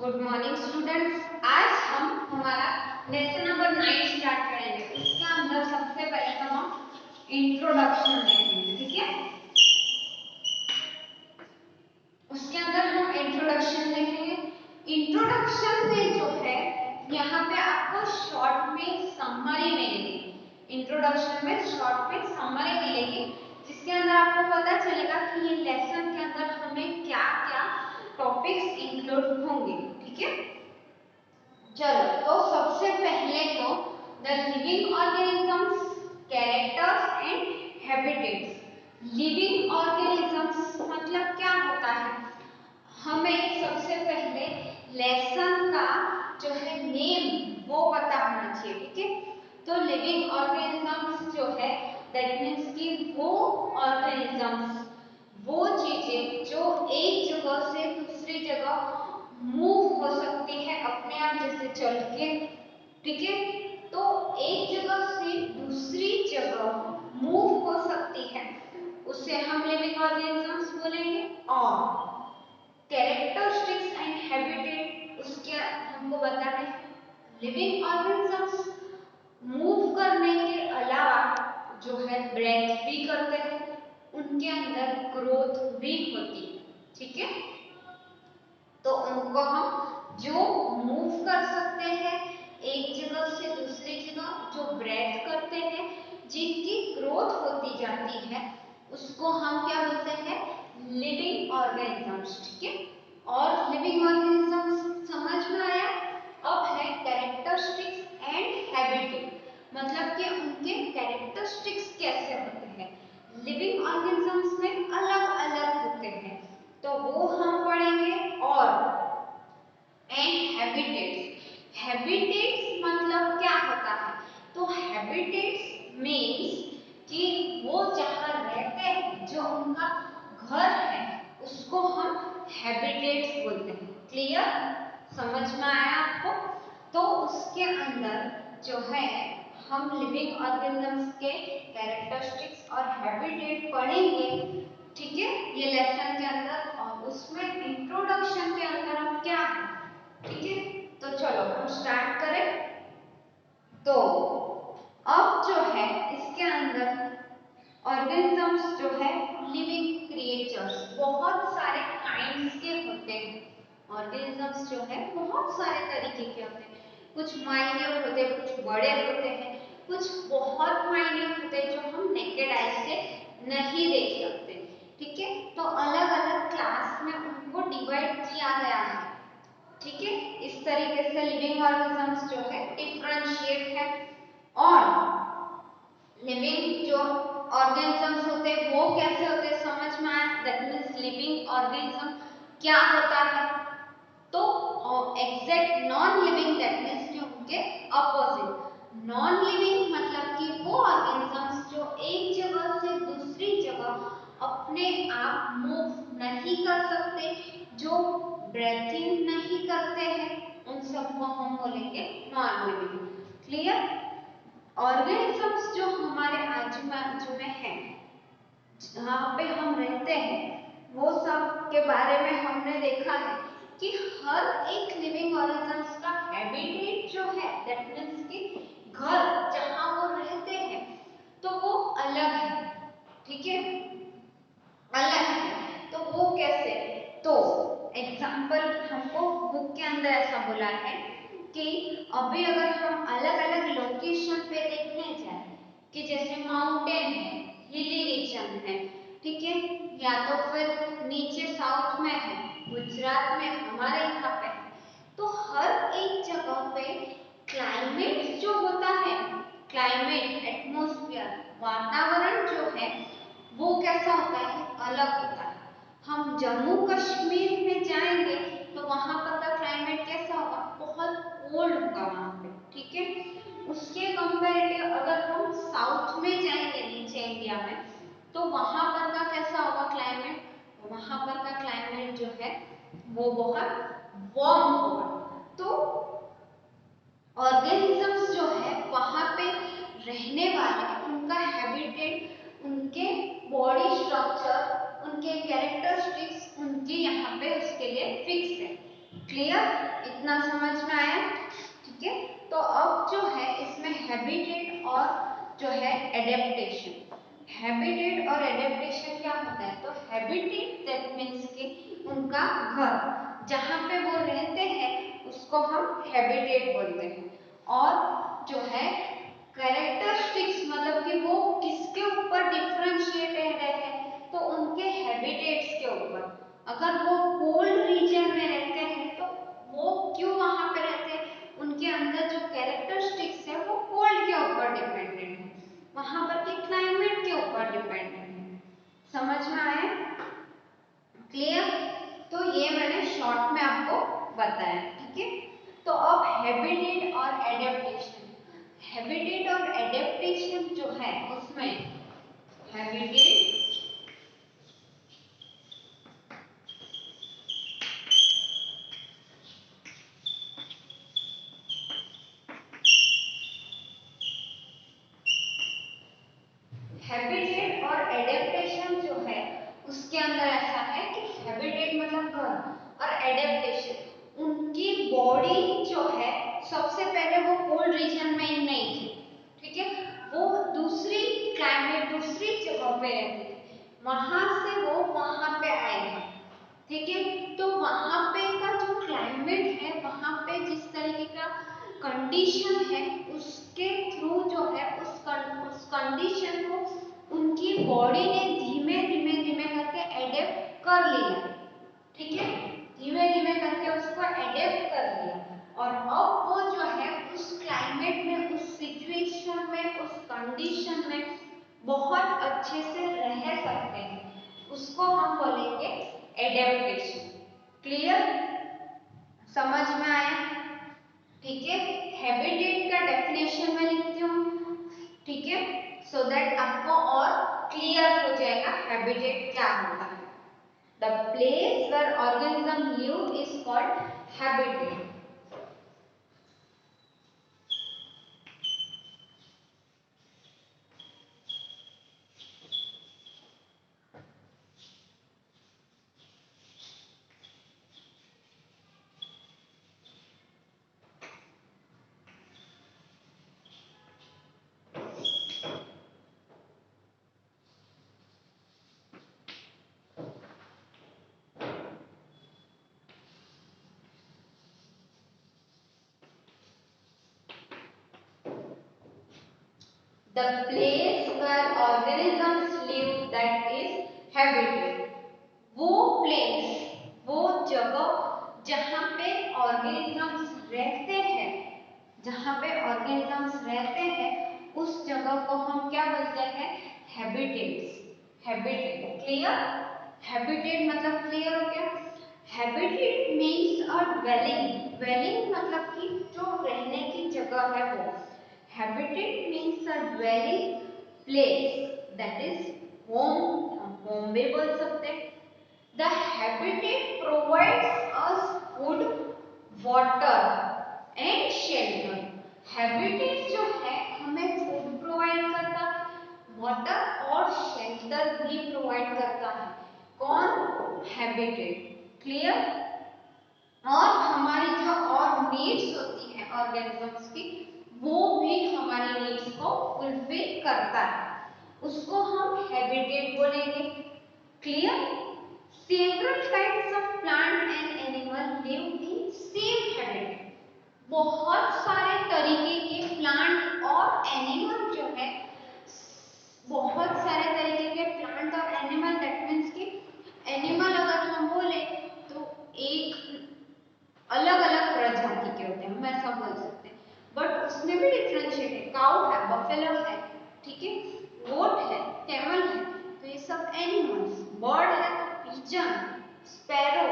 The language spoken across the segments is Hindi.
Good morning students. आज हम हमारा लेसन नंबर 9 स्टार्ट करेंगे। इसके अंदर सबसे पहले तो हम इंट्रोडक्शन देखेंगे, ठीक है। उसके अंदर हम इंट्रोडक्शन देखेंगे। इंट्रोडक्शन में जो है यहाँ पे आपको शॉर्ट में समरी मिलेगी। इंट्रोडक्शन में शॉर्ट में समरी मिलेगी, जिसके अंदर आपको पता चलेगा कि ये लेसन के अंदर हमें क्या क्या टॉपिक्स इंक्लूड होंगे, ठीक है। चलो, तो सबसे पहले तो the living organisms, characters and habitats. Living organisms मतलब क्या होता है, हमें सबसे पहले लेसन का जो है नेम वो पता होना चाहिए, ठीक है। तो लिविंग ऑर्गेनिजम्स जो है दैट मीन्स कि वो ऑर्गेनिजम्स, वो चीजें जो एक जगह से दूसरी जगह मूव हो सकती है अपने आप, जैसे चल के, ठीक है। तो एक जगह से दूसरी जगह मूव हो सकती है, उसे हम लिविंग ऑर्गेनिजम्स बोलेंगे। और कैरेक्टरिस्टिक्स एंड हैबिटेट, उसके हमको बताना है लिविंग ऑर्गेनिजम्स मूव करने के अलावा जो है ब्रेथ भी करते हैं, उनके अंदर ग्रोथ भी होती है, ठीक है। तो उनको हम जो मूव कर सकते हैं एक जगह से दूसरी जगह, जो ब्रेथ करते हैं, जिनकी ग्रोथ होती जाती है, उसको हम क्या बोलते हैं, लिविंग ऑर्गेनिजम्स, ठीक है। और लिविंग ऑर्गेनिजम्स समझ में आया। अब है कैरेक्टरिस्टिक्स एंड हैबिटेट, मतलब कि उनके कैरेक्टरिस्टिक्स कैसे होते हैं। लिविंग ऑर्गेनिजम्स में अलग अलग होते हैं, तो वो हम पढ़ेंगे। और एंड हैबिटेट्स, हैबिटेट्स मतलब क्या होता है, तो हैबिटेट्स मीन्स कि वो जहाँ रहते हैं, जो उनका घर है, उसको हम हैबिटेट्स बोलते हैं। क्लियर, समझ में आया आपको। तो उसके अंदर जो है हम लिविंग ऑर्गेनिजम्स के कैरेक्टरिस्टिक्स और हैबिटेट पढ़ेंगे, ठीक है, ये लेसन के अंदर। और उसमें इंट्रोडक्शन के अंदर हम क्या है, ठीक है। तो चलो हम स्टार्ट करें। तो अब जो है इसके अंदर ऑर्गेनिजम्स जो है लिविंग क्रिएचर्स, बहुत सारे काइंड्स के होते हैं। ऑर्गेनिजम्स जो है बहुत सारे तरीके के होते हैं, कुछ माइन्यूट होते हैं, कुछ बड़े होते हैं, कुछ बहुत माइन्यूट होते हैं जो हम नेकेड आई से नहीं देख सकते, ठीक है। तो अलग अलग क्लास में उनको डिवाइड किया गया है, ठीक है। इस तरीके से लिविंग ऑर्गेनिजम्स जो है डिफरेंशिएट है। और लिविंग जो ऑर्गेनिजम्स होते हैं वो कैसे होते हैं समझ में आया। दैट मींस लिविंग ऑर्गेनिज्म क्या होता है, तो exact non living that means कि उनके अपोजिट। नॉन लिविंग मतलब कि वो ऑर्गेनिजम्स जो एक जगह से दूसरी जगह अपने आप मूव नहीं कर सकते, जो ब्रेथिंग नहीं करते हैं, उन सबको हम बोलेंगे नॉन लिविंग। क्लियर। ऑर्गेनिजम्स जो हमारे आजू बाजू में है, जहाँ पे हम रहते हैं, वो सब के बारे में हमने देखा है कि हर एक लिविंग ऑर्गेनिजम्स का हैबिटेट जो है दैट मींस कि घर जहाँ वो रहते हैं, तो वो अलग है, ठीक है, अलग है। तो वो कैसे, तो एग्जांपल हमको बुक के अंदर ऐसा बोला है कि अभी अगर हम अलग अलग लोकेशन पे देखने जाए, कि जैसे माउंटेन है, हिली रीजन है, ठीक है, या तो फिर नीचे साउथ में है, गुजरात में, हमारे यहाँ पे, तो हर एक जगह पे क्लाइमेट जो होता है, क्लाइमेट, एटमॉस्फेयर, वातावरण जो है वो कैसा होता है, अलग होता है। हम जम्मू कश्मीर में जाएंगे तो वहां पर का क्लाइमेट कैसा होगा, बहुत कोल्ड होगा वहां पे, ठीक है। उसके कंपैरेटिव अगर हम साउथ में जाएंगे नीचे इंडिया में, तो वहां पर का कैसा होगा क्लाइमेट, वहां पर का क्लाइमेट जो है वो बहुत वार्म होगा। तो ऑर्गेनिजम्स जो है वहां पे रहने वाले, उनका हैबिटेट, उनके बॉडी स्ट्रक्चर, उनके कैरेक्टरिस्टिक्स, उनके यहाँ पे उसके लिए फिक्स है। क्लियर। जो है इसमें हैबिटेट और जो है एडेप्टेशन। हैबिटेट और एडेप्टेशन क्या होता है? तो हैबिटेट दैट मीन्स कि उनका घर, जहाँ पे वो रहते हैं उसको हम हैबिटेट बोलते हैं। और जो है कैरेक्टरिस्टिक्स मतलब कि वो किसके ऊपर डिफरेंशिएट रह रहे हैं? तो उनके हैबिटेट्स के ऊपर। अगर वो कोल्ड रीजन में रहते हैं तो वो क्यों वहां पे रहते हैं? उनके अंदर जो कैरेक्टरिस्टिक्स है वो कोल्ड के ऊपर डिपेंडेंट है, वहां पर के क्लाइमेट के ऊपर डिपेंडेंट है। समझ में आया? क्लियर? तो ये मैंने शॉर्ट में आपको बताया, ठीक है। तो अब हैबिटेट और एडेप्टेशन, हैबिटेट और एडेप्टेशन जो है उसमें हैबिटेट हैबिटेट और एडेप्टेशन जो है उसके अंदर ऐसा है कि हैबिटेट मतलब घर और एडेप्टेशन उनकी बॉडी जो है सबसे पहले वो कोल्ड रीजन में ही नहीं थी, ठीक है। वो दूसरी क्लाइमेट दूसरी जगह पे रहती थी, वहां से वो वहां पे आए हैं, ठीक है। तो वहां पे का जो क्लाइमेट है, वहां पे जिस तरीके का कंडीशन है उसके थ्रू जो है उस कंडीशन को उनकी बॉडी ने धीमे धीमे धीमे करके एडेप्ट कर लिया, ठीक है। धीमे धीमे करके उसको एडेप्ट कर लिया और अब वो जो है उस क्लाइमेट में, उस सिचुएशन में, उस कंडीशन में बहुत अच्छे से रह सकते हैं, उसको हम बोलेंगे एडेप्टेशन। क्लियर? समझ में आया? ठीक है। हैबिटेट का डेफिनेशन में लिखती हूँ, ठीक है, सो दैट आपको और क्लियर हो जाएगा हैबिटेट क्या होता है। The place where organism live is called habitat. The place where organisms live, that is habitat. वो प्लेस, वो जगह जहाँ पे ऑर्गेनिजम्स रहते हैं, जहाँ पे ऑर्गेनिजम्स रहते हैं उस जगह को हम क्या बोलते हैं? हैबिटेट्स। हैबिटेट। क्लियर? हैबिटेट मतलब क्लियर हो गया? हैबिटेट मीन्स अ ड्वेलिंग। ड्वेलिंग मतलब कि जो रहने की जगह है वो। Habitat means a dwelling place, that is home. हम होम भी बोल सकते हैं। The habitat provides us food, water and shelter. Habitat जो है हमें फूड प्रोवाइड करता है, वाटर और शेल्टर भी प्रोवाइड करता है। कौन? हैबिटेट। क्लियर? और हमारी जो और नीड्स होती हैं ऑर्गेनिजम्स की, वो भी हमारी नीड्स को फुलफिल करता है, उसको हम हैबिटेट बोलेंगे। Clear? Several kinds of plant and animal live in same habitat. बहुत सारे तरीके के प्लांट और एनिमल जो है, बहुत सारे तरीके के प्लांट और एनिमल, दैट मीन्स कि एनिमल अगर हम बोले तो एक अलग अलग प्रजाति के होते हैं, हम ऐसा बोल सकते हैं। बट उसमें भी डिफरेंशिएट है, काउ है, बफेलो है, ठीक है, गोट है, कैमल है, तो ये सब एनिमल्स। बर्ड है तो पिजन, स्पैरो,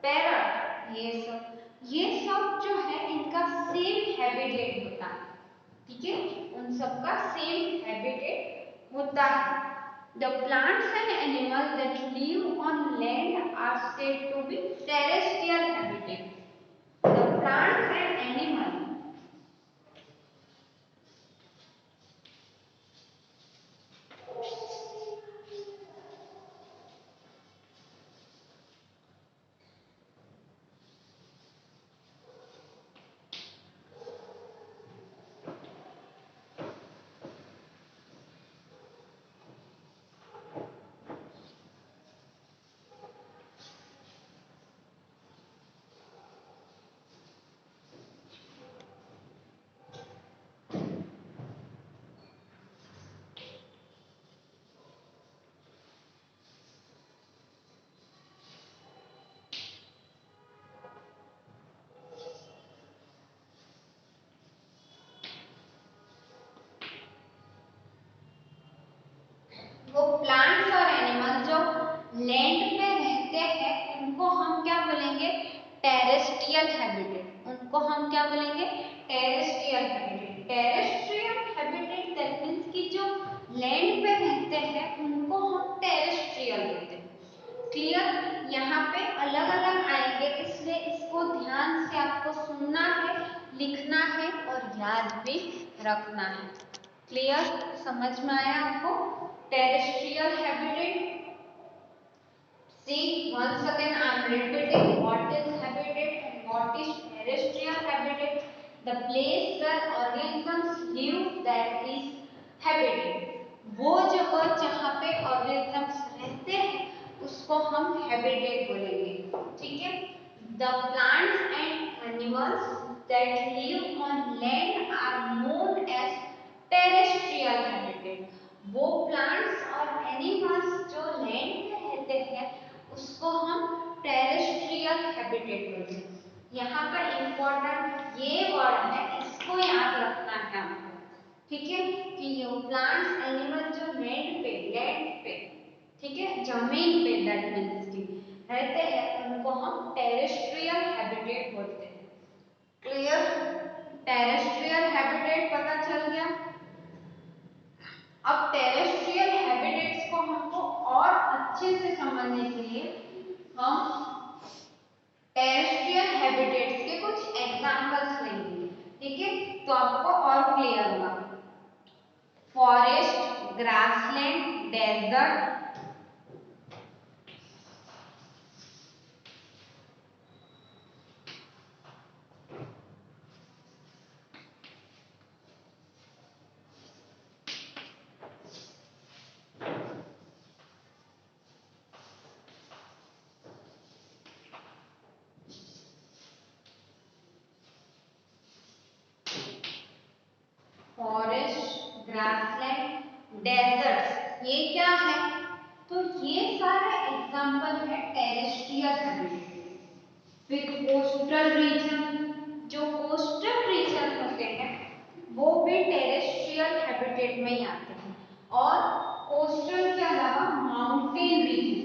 पैरट, ये सब जो है इनका सेम हैबिटेट होता है, ठीक है, उन सब का सेम हैबिटेट होता है। The plants and animals that live on land are said to be terrestrial habitat. The plants and animals वो प्लांट्स और एनिमल जो लैंड पे रहते हैं उनको हम क्या बोलेंगे, टेरेस्ट्रियल हैबिटेट। उनको हम क्या बोलेंगे, terrestrial habitat. Terrestrial habitat that means कि जो लैंड पे रहते हैं उनको हम टेरेस्ट्रियल बोलते हैं। क्लियर, यहाँ पे अलग अलग आएंगे इसलिए इसको ध्यान से आपको सुनना है, लिखना है और याद भी रखना है। क्लियर, समझ में आया आपको? Terrestrial habitat, see once again I am repeating what is habitat and what is terrestrial habitat. The place where organisms live, that is habitat. वो जगह जहाँ पे organisms रहते हैं उसको हम habitat बोलेंगे, ठीक है? The plants and animals that live on land are known as terrestrial habitat. वो plants और animals जो land पे रहते हैं उसको हम टेरेस्ट्रियल हैबिटेट बोलते हैं। यहाँ पर इंपॉर्टेंट ये वर्ड है, इसको याद रखना है आपको, ठीक है? कि ये प्लांट्स एनिमल जो लैंड पे ठीक है, जमीन पे दैट मींस कि रहते हैं उनको हम टेरेस्ट्रियल हैबिटेट बोलते हैं। क्लियर, टेरेस्ट्रियल हैबिटेट पता चल गया। अब टेरेस्ट्रियल हैबिटेट्स को हमको और अच्छे से समझने के लिए हम टेरेस्ट्रियल हैबिटेट्स के कुछ एग्जांपल्स लेंगे, ठीक है? तो आपको और क्लियर होगा। Forest, grassland, desert, forest, grassland, deserts, ये क्या है? तो ये सारे एग्जांपल है टेरेस्ट्रियल हैबिटेट। फिर कोस्टल रीजन, जो कोस्टल रीजन होते हैं वो भी टेरेस्ट्रियल हैबिटेट में ही आते हैं। और कोस्टल के अलावा माउंटेन रीजन,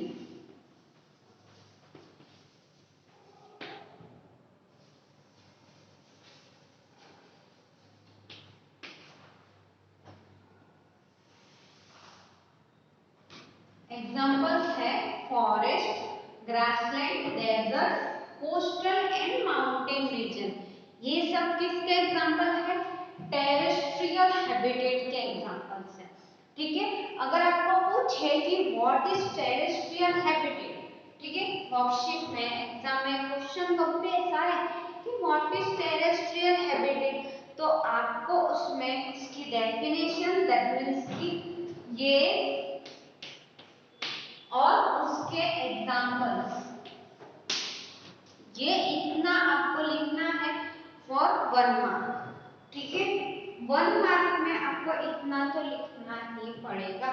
एग्जांपल्स है forest, grassland, desert, coastal and mountain region. ये सब किसके एग्जांपल है? टेरेस्ट्रियल हैबिटेट के एग्जांपल्स हैं, ठीक है? अगर आपको पूछे कि व्हाट इज टेरेस्ट्रियल हैबिटेट, ठीक है, वर्कशीट में एग्जाम में क्वेश्चन कब पे ऐसा है कि व्हाट इज टेरेस्ट्रियल हैबिटेट, तो आपको उसमें उसकी डेफिनेशन दैट मींस कि ये और उसके एग्जांपल्स, ये इतना आपको लिखना है फॉर 1 मार्क, ठीक है? 1 मार्क में आपको इतना तो लिखना ही पड़ेगा,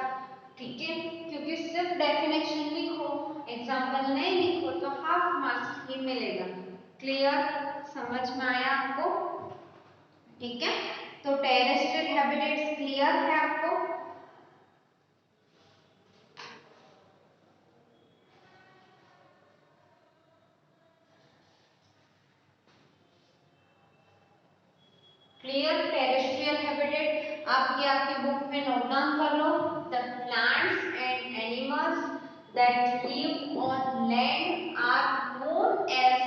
ठीक है? क्योंकि सिर्फ डेफिनेशन लिखो, एग्जांपल नहीं लिखो तो हाफ मार्क्स ही मिलेगा। क्लियर, समझ में आया आपको? ठीक है, तो टेरेस्ट्रियल हैबिटेट्स क्लियर है आपको? क्लियर, टेरेस्ट्रियल हैबिटेट आप ये आपकी बुक में नोट डाउन कर लो। The plants and animals that live on land are known as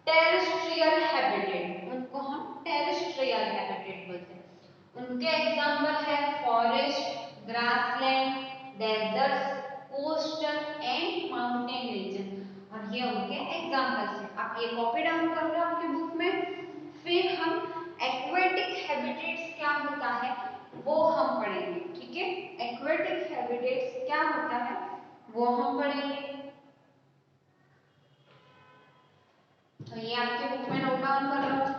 terrestrial habitat. उनको हम टेरेस्ट्रियल हैबिटेट बोलते हैं। उनके एग्जांपल है forest, grassland, deserts, coastal and mountain region, और ये उनके एग्जांपल्स हैं। आप ये कॉपी डाउन कर लो आपकी बुक में। फिर हम एक्वेटिक हैबिटेट्स क्या होता है वो हम पढ़ेंगे, ठीक है? एक्वेटिक हैबिटेट्स क्या होता है वो हम पढ़ेंगे। तो ये आपके बुक में नोट डाउन कर लो।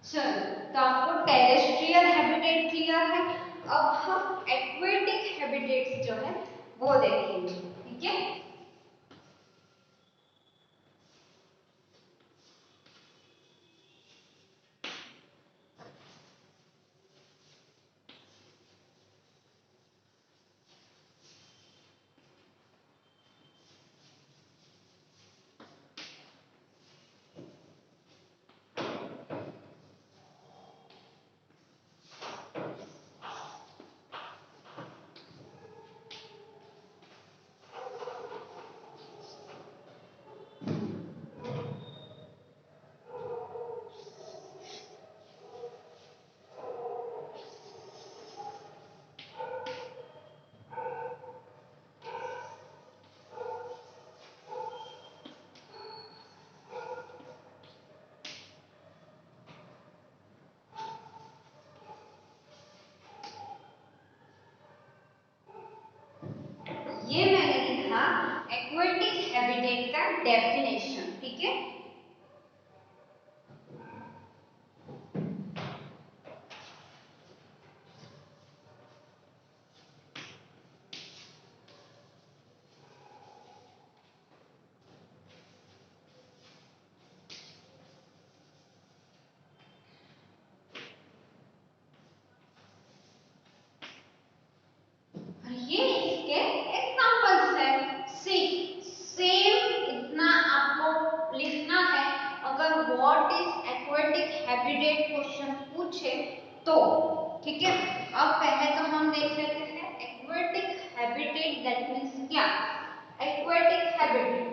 चलो, तो आपको टेरेस्ट्रियल हैबिटेट क्लियर है। अब हम एक्वेटिक हैबिटेट्स जो है वो देखेंगे, ठीक है। ये मैंने लिखा एक्वेटिक हैबिटेट का डेफिनेशन, ठीक है। ये इसके एग्जांपल्स है। सी सेम इतना आपको लिखना है। अगर what is aquatic habitat question पूछे तो, ठीक है। अब पहले तो हम देख लेते हैं एक्वेटिक हैबिटेट दैट मींस क्या। Aquatic habitat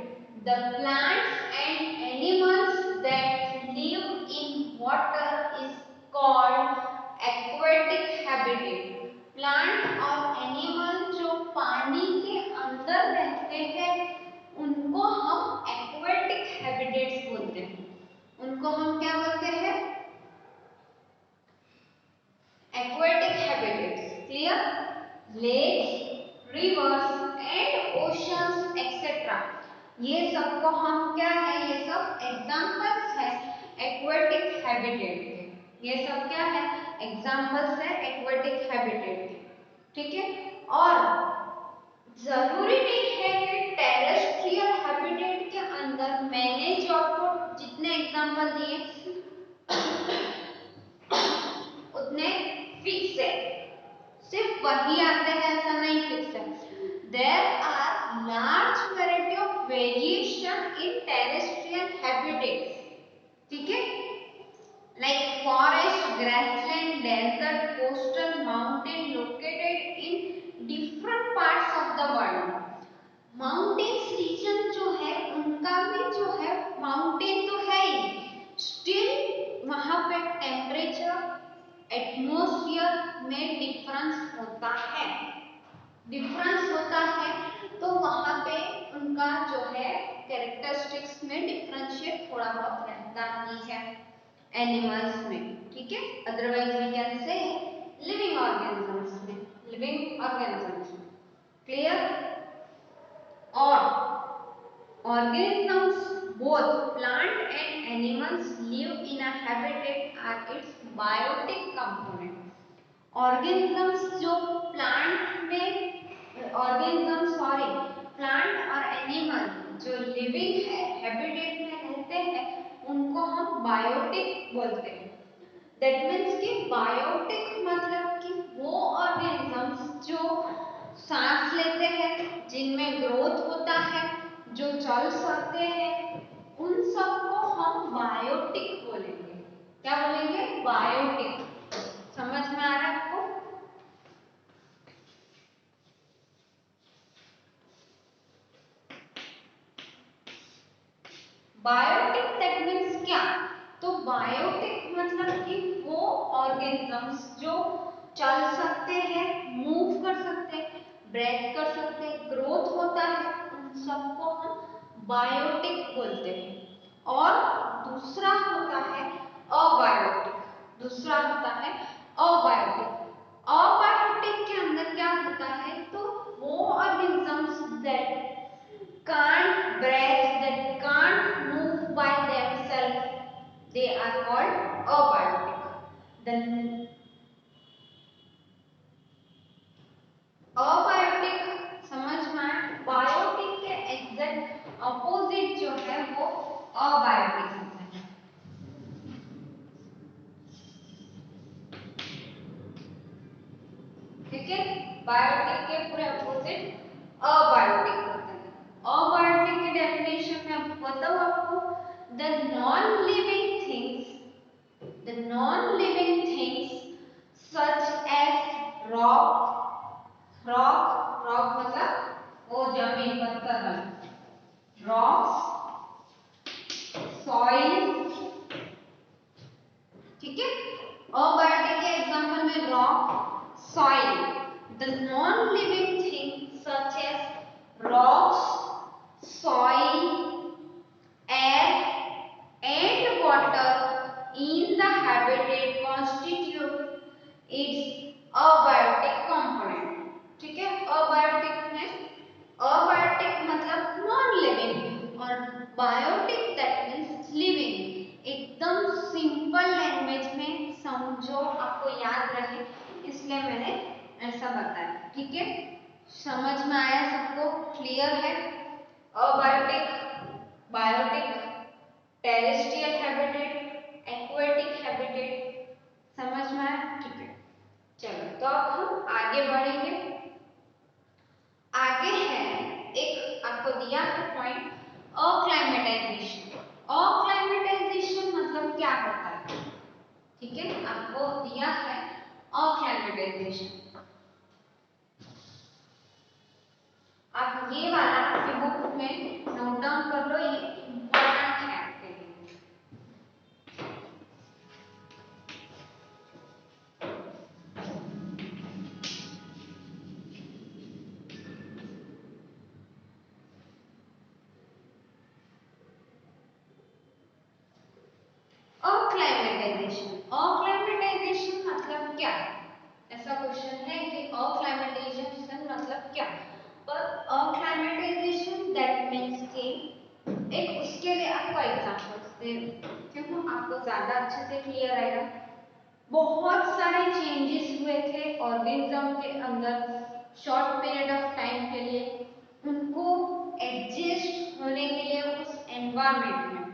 the plants and animals that live in water is called aquatic habitat. Plant और एनिमल जो पानी के अंदर रहते हैं उनको हम एक्वेटिक हैबिटेट्स बोलते हैं। उनको हम क्या बोलते हैं? Aquatic habitats. Clear? Lakes, rivers and oceans etcetera, ये सबको हम क्या है, ये सब एग्जांपल्स है एक्वेटिक हैबिटेट के। ये सब क्या है? एग्जांपल्स है एक्वेटिक हैबिटेट के, ठीक है। और जरूरी नहीं है कि टेरेस्ट्रियल हैबिटेट के अंदर मैंने जो आपको जितने एग्जांपल दिए उतने फिक्स है, सिर्फ वही आते हैं ऐसा नहीं फिक्स है। There are large variety of variation in terrestrial habitats, ठीक है। Like forest, grassland, desert, coastal, mountain located in different parts of the world. Mountains region जो है उनका भी जो है, माउंटेन तो है ही, स्टिल वहां पे टेम्परेचर, एटमॉस्फेयर में डिफरेंस होता है। तो वहां पे उनका जो है कैरेक्टरिस्टिक्स में डिफरेंशिएट थोड़ा बहुत रहता ही है एनिमल्स में, ठीक है। Otherwise we can say living organisms में, लिविंग ऑर्गेनिजम्स में। क्लियर? और organisms both plant and animals live in a habitat are its biotic component। organisms जो प्लांट में, organisms सॉरी, प्लांट और एनिमल जो लिविंग है हैबिटेट में रहते हैं उनको हम बायोटिक बोलते हैं। दैट मीन्स कि बायोटिक मतलब कि वो ऑर्गेनिजम्स जो सांस लेते हैं, जिनमें ग्रोथ होता है, जो चल सकते हैं, उन सबको हम बायोटिक बोलेंगे। क्या बोलेंगे? बायोटिक। समझ में आ रहा है आपको? बायोटिक दैट मीन्स क्या? तो बायोटिक मतलब कि वो ऑर्गेनिजम्स जो चल सकते हैं, मूव कर सकते हैं, ब्रेथ कर सकते हैं, ग्रोथ होता है, उन सबको हम बायोटिक बोलते हैं। और दूसरा होता है अबायोटिक। दूसरा होता है अबायोटिक। अबायोटिक के अंदर क्या होता है? तो वो organisms that can't breathe, that can't move by themselves, they are called abiotic। Biotic के पूरे अपोजिट अबायोटिक होता है। अबायोटिक की डेफिनेशन में अब बताओ आपको, the non living things such as rock मतलब वो जमीन पत्थर, रॉक्स, सॉइल, ठीक है। अबायोटिक के एग्जांपल में rock, soil, the non living thing such as rocks, soil, air and water in the habitat constitute its abiotic component, ठीक है। अबायोटिक मतलब नॉन लिविंग और बायोटिक दैट मीन्स लिविंग। एकदम सिंपल लैंग्वेज में समझो, आपको याद रहे, इसलिए मैंने ऐसा बताया, ठीक है। समझ में आया सबको, क्लियर है? Abiotic, biotic, terrestrial habitat, aquatic habitat, समझ में आया? ठीक है, चलो तो अब हम आगे बढ़ेंगे। आगे है एक आपको दिया है पॉइंट, अक्लाइमेटाइजेशन। अक्लाइमेटाइजेशन मतलब क्या होता है, ठीक है, आपको दिया है अक्लाइमेटाइजेशन। आप ये वाला आपकी बुक में नोट डाउन कर लो, ये इम्पोर्टेंट है आपके लिए। अक्लाइमेटाइजेशन मतलब क्या? ऐसा क्वेश्चन है कि अक्लाइमेटाइजेशन मतलब क्या? पर अक्लाइमेटाइजेशन दैट मींस कि एक, उसके लिए आपको एग्जांपल्स दे, क्यों आपको ज्यादा अच्छे से क्लियर आएगा। बहुत सारे चेंजेस हुए थे ऑर्गेनिज्म के अंदर शॉर्ट पीरियड ऑफ टाइम के लिए, उनको एडजस्ट होने के लिए उस एनवायरनमेंट में,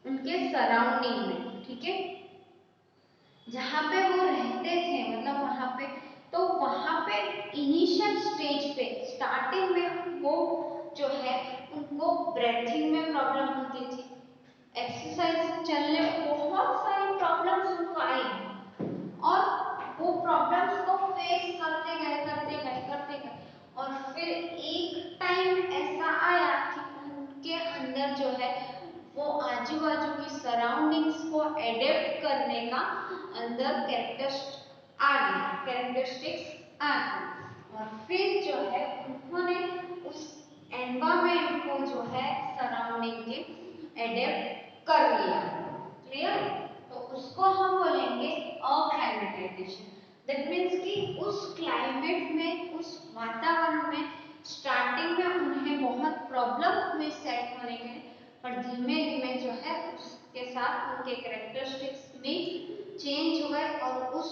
उनके सराउंडिंग में, ठीक है, जहाँ पे वो रहते थे, मतलब वहाँ पे, तो वहाँ पे इनिशियल स्टेज पे स्टार्टिंग में वो जो है उनको ब्रेथिंग में प्रॉब्लम होती थी, एक्सरसाइज चलने में बहुत सारी प्रॉब्लम्स उनको आई, और वो प्रॉब्लम्स को फेस करते गए और फिर एक टाइम ऐसा आया कि उनके अंदर जो है वो आजू बाजू की सराउंडिंग्स को एडेप्ट करने का अंदर कैरेक्टरिस्टिक्स आ गई, और फिर जो है उन्होंने उस एनवायरमेंट को जो है सराउंडिंग के एडेप्ट कर लिया। क्लियर? तो उसको हम बोलेंगे अक्लाइमेटाइजेशन। दैट मीन्स कि उस क्लाइमेट में, उस वातावरण में स्टार्टिंग में उन्हें बहुत प्रॉब्लम में सेट होने के, पर धीमे धीमे जो है उसके साथ उनके कैरेक्टरिस्टिक्स में चेंज हो गए और उस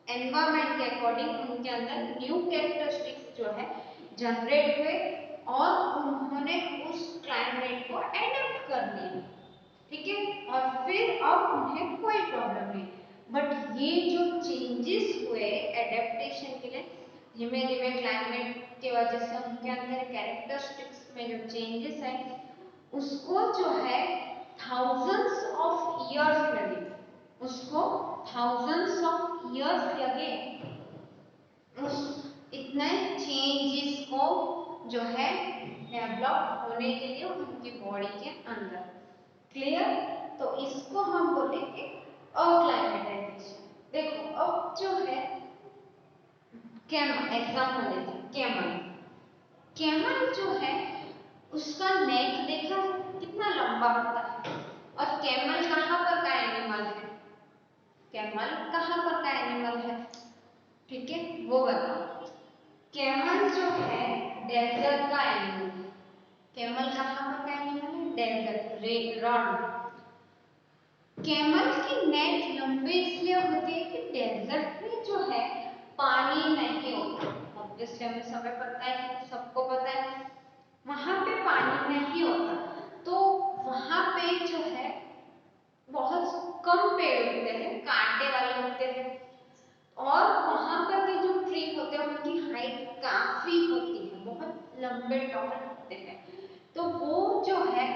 एनवायरनमेंट के अकॉर्डिंग उनके अंदर न्यू कैरेक्टरिस्टिक्स जो है जनरेट हुए और उन्होंने उस क्लाइमेट को एडेप्ट कर लिया, ठीक है, और फिर अब उन्हें कोई प्रॉब्लम नहीं। बट ये जो चेंजेस हुए एडेप्टेशन के लिए, धीमे धीमे क्लाइमेट की वजह से उनके अंदर कैरेक्टरिस्टिक्स में जो चेंजेस है, उसको जो है थाउजेंड्स ऑफ इयर्स लगे, उसको थाउजेंड्स ऑफ इयर्स लगे उस इतने चेंजेस को जो है डेवलप होने के लिए उनकी बॉडी के अंदर। क्लियर? तो इसको हम बोलेंगे अक्लाइमेटाइजेशन। देखो अब जो है कैमल, एग्जांपल लेते हैं, कैमल जो है उसका नेक देखा है कितना लंबा होता है, और कैमल कहाँ पर का एनिमल है? कैमल कहाँ पर का एनिमल है, ठीक है, वो बताओ। कैमल जो है डेजर्ट का एनिमल है। कैमल कहाँ पर का एनिमल है? Desert, Ron. कैमल की नेक लंबी इसलिए होती है कि डेजर्ट में जो है पानी नहीं होता, ऑब्वियसली हमें सब पता है, सबको पता है, वहां पे पानी नहीं होता, तो वहां पे जो है बहुत कम पेड़ होते हैं, कांटे वाले होते हैं, और वहां पर के जो ट्री होते हैं उनकी हाइट काफी होती है, बहुत लंबे टॉल होते हैं। तो वो जो है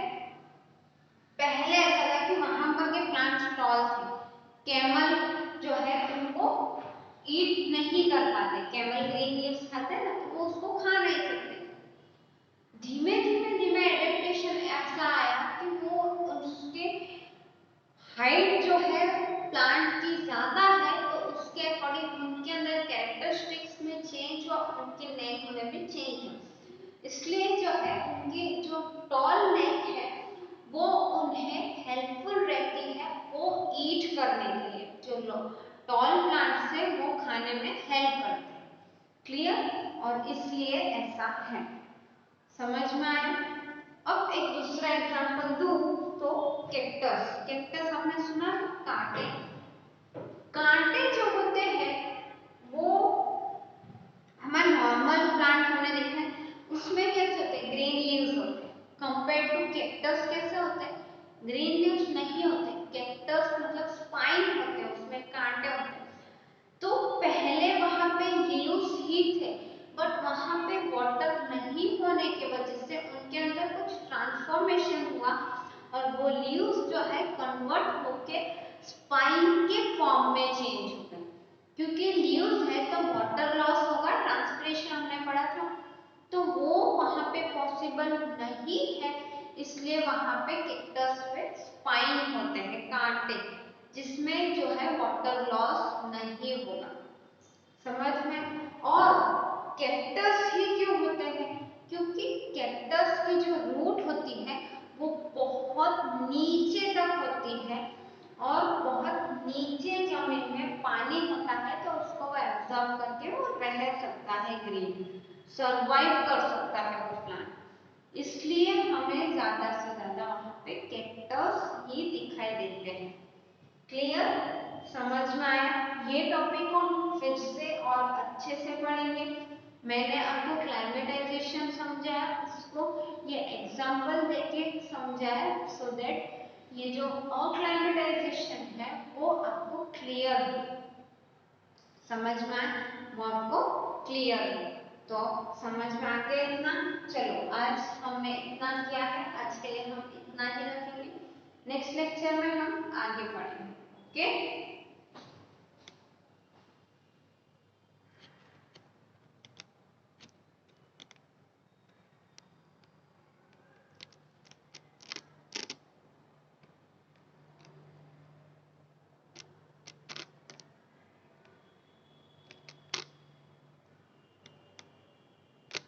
पहले ऐसा था कि वहां पर के प्लांट्स टॉल थे, कैमल जो है उनको ईट नहीं कर पाते, कैमल ग्रीन लीव्स खाते हैं ना, तो वो उसको खा नहीं सकते। धीमे धीमे धीमे एडेप्टेशन ऐसा आया कि वो उसके हाइट जो है प्लांट की ज्यादा है, तो उसके अकॉर्डिंग उनके अंदर कैरेक्टरिस्टिक्स में चेंज हुआ, उनके नेक में भी चेंज हुआ। इसलिए जो है उनकी जो टॉल नेक है वो उन्हें हेल्पफुल रहती है वो ईट करने के लिए, जो टॉल प्लांट्स है वो खाने में हेल्प करते हैं। क्लियर? और इसलिए ऐसा है, समझ में आया? अब एक दूसरा एग्जांपल दूं तो कैक्टस। कैक्टस आपने सुना है, कांटे। कांटे जो होते हैं वो हमारे नॉर्मल प्लांट हमने देखा है उसमें कैसे होते हैं, ग्रीन लीव्स होते हैं। कंपेयर टू कैक्टस कैसे होते हैं, ग्रीन लीव्स नहीं होते। कैक्टस मतलब स्पाइन होते हैं, उसमें कांटे होते हैं। तो पहले वहां पे लीव्स ही थे, बट वहां पे वाटर नहीं होने की वजह से उनके अंदर कुछ ट्रांसफॉर्मेशन हुआ और वो लीव्स जो है कन्वर्ट होके स्पाइन के फॉर्म में चेंज हो गए। क्योंकि लीव्स है तो वाटर लॉस होगा, ट्रांसपिरेशन हमने पढ़ा था, तो वो वहां पे पॉसिबल नहीं है, इसलिए वहां पे कैक्टस में स्पाइन होते हैं, कांटे, जिसमें जो है वाटर लॉस नहीं होगा। समझ में? और कैक्टस ही क्यों होते हैं, क्योंकि कैक्टस की जो रूट होती है वो बहुत नीचे तक होती है और बहुत नीचे जमीन में पानी होता है, तो उसको वो एब्जॉर्ब करके वो रह सकता है, ग्रीन सरवाइव कर सकता है वो प्लांट। इसलिए हमें ज्यादा से ज्यादा वहां पे कैक्टस ही दिखाई देते हैं। क्लियर? समझ में आया? ये टॉपिक को हम फिर से और अच्छे से पढ़ेंगे। मैंने आपको क्लाइमेटाइजेशन समझाया, उसको ये एग्जांपल देके समझाया, सो दैट ये जो अक्लाइमेटाइजेशन है वो आपको क्लियर हो, समझ में आया, वो आपको क्लियर हो। तो समझ में आ गया इतना? चलो आज हमने इतना किया है, आज के लिए हम इतना ही रखेंगे। नेक्स्ट लेक्चर में हम आगे पढ़ेंगे। ओके?